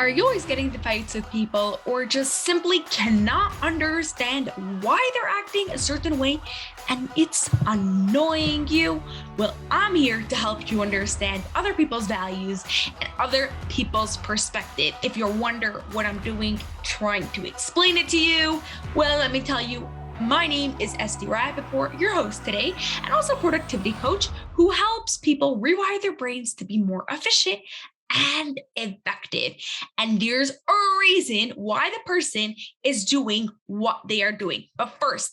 Are you always getting into fights with people or just simply cannot understand why they're acting a certain way and it's annoying you? Well, I'm here to help you understand other people's values and other people's perspective. If you wonder what I'm doing trying to explain it to you, well, let me tell you, my name is Esty Rappaport, your host today, and also productivity coach who helps people rewire their brains to be more efficient and effective. And there's a reason why the person is doing what they are doing. But first,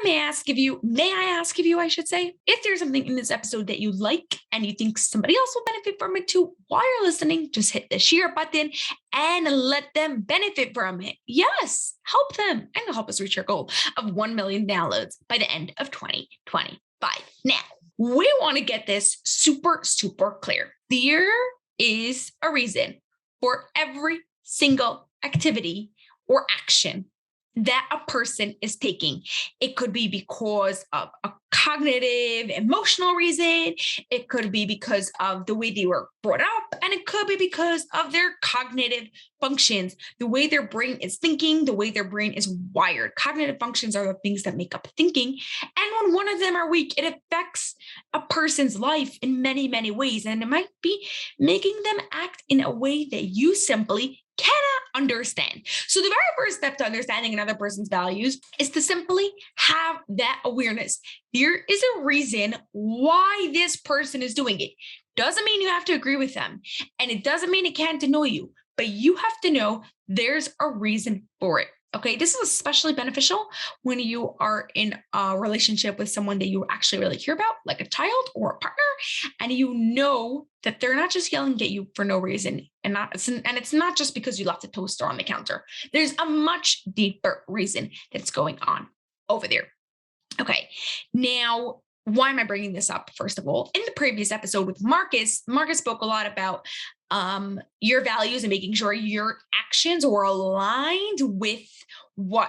may I ask of you, if there's something in this episode that you like and you think somebody else will benefit from it too while you're listening, just hit the share button and let them benefit from it. Yes, help them and help us reach our goal of 1 million downloads by the end of 2025. Now, we want to get this super clear. There is a reason for every single activity or action that a person is taking. It could be because of a cognitive, emotional reason. It could be because of the way they were brought up, and it could be because of their cognitive functions, the way their brain is thinking, the way their brain is wired. Cognitive functions are the things that make up thinking. And when one of them are weak, it affects a person's life in many, many ways. And it might be making them act in a way that you simply cannot understand. So the very first step to understanding another person's values is to simply have that awareness. There is a reason why this person is doing it. Doesn't mean you have to agree with them, and it doesn't mean it can't annoy you, but you have to know there's a reason for it. Okay, this is especially beneficial when you are in a relationship with someone that you actually really care about, like a child or a partner, and you know that they're not just yelling at you for no reason, and it's not just because you left a toaster on the counter. There's a much deeper reason that's going on over there. Okay, now, why am I bringing this up? First of all, in the previous episode with Marcus spoke a lot about your values and making sure your actions are aligned with with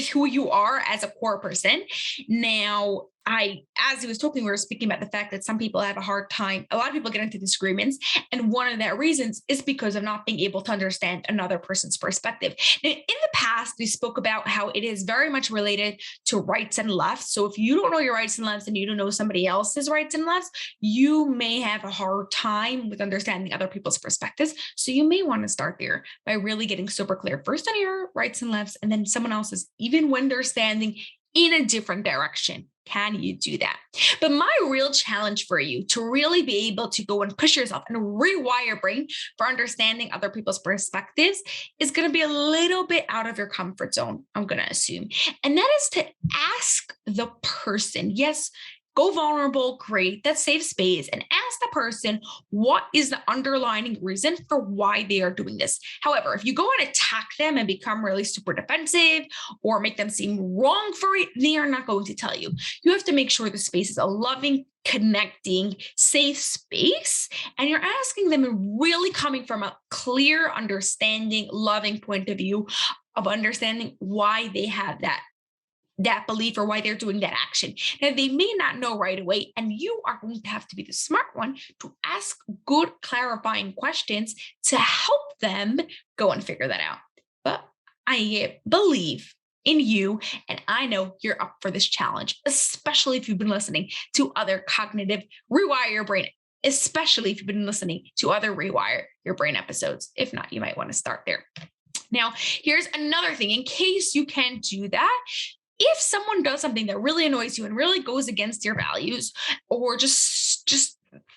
who you are as a core person. Now, as he was talking, we were speaking about the fact that some people have a hard time. A lot of people get into disagreements. And one of that reasons is because of not being able to understand another person's perspective. Now, in the past, we spoke about how it is very much related to rights and lefts. So if you don't know your rights and lefts and you don't know somebody else's rights and lefts, you may have a hard time with understanding other people's perspectives. So you may want to start there by really getting super clear first on your rights and lefts, and then someone else's, even when they're standing in a different direction. Can you do that? But my real challenge for you to really be able to go and push yourself and rewire your brain for understanding other people's perspectives is going to be a little bit out of your comfort zone, I'm going to assume. And that is to ask the person, yes, go vulnerable, create that safe space, and ask the person what is the underlying reason for why they are doing this. However, if you go and attack them and become really super defensive or make them seem wrong for it, they are not going to tell you. You have to make sure the space is a loving, connecting, safe space, and you're asking them really coming from a clear, understanding, loving point of view of understanding why they have that belief or why they're doing that action. Now, they may not know right away, and you are going to have to be the smart one to ask good clarifying questions to help them go and figure that out. But I believe in you, and I know you're up for this challenge, especially if you've been listening to other cognitive rewire your brain, especially if you've been listening to other rewire your brain episodes. If not, you might want to start there. Now, here's another thing in case you can't do that. If someone does something that really annoys you and really goes against your values, or just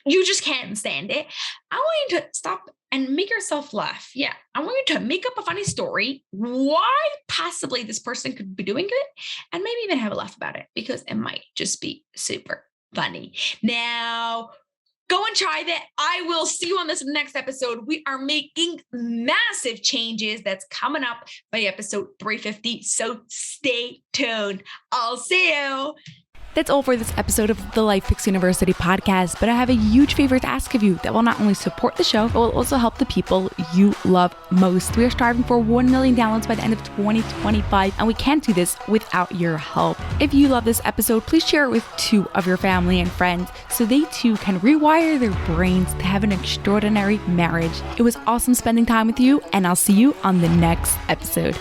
you just can't stand it, I want you to stop and make yourself laugh. Yeah, I want you to make up a funny story why possibly this person could be doing it, and maybe even have a laugh about it because it might just be super funny. Now, go and try that. I will see you on this next episode. We are making massive changes. That's coming up by episode 350. So stay tuned. I'll see you. That's all for this episode of the Life Picks University podcast, but I have a huge favor to ask of you that will not only support the show, but will also help the people you love most. We are striving for 1 million downloads by the end of 2025, and we can't do this without your help. If you love this episode, please share it with 2 of your family and friends so they too can rewire their brains to have an extraordinary marriage. It was awesome spending time with you, and I'll see you on the next episode.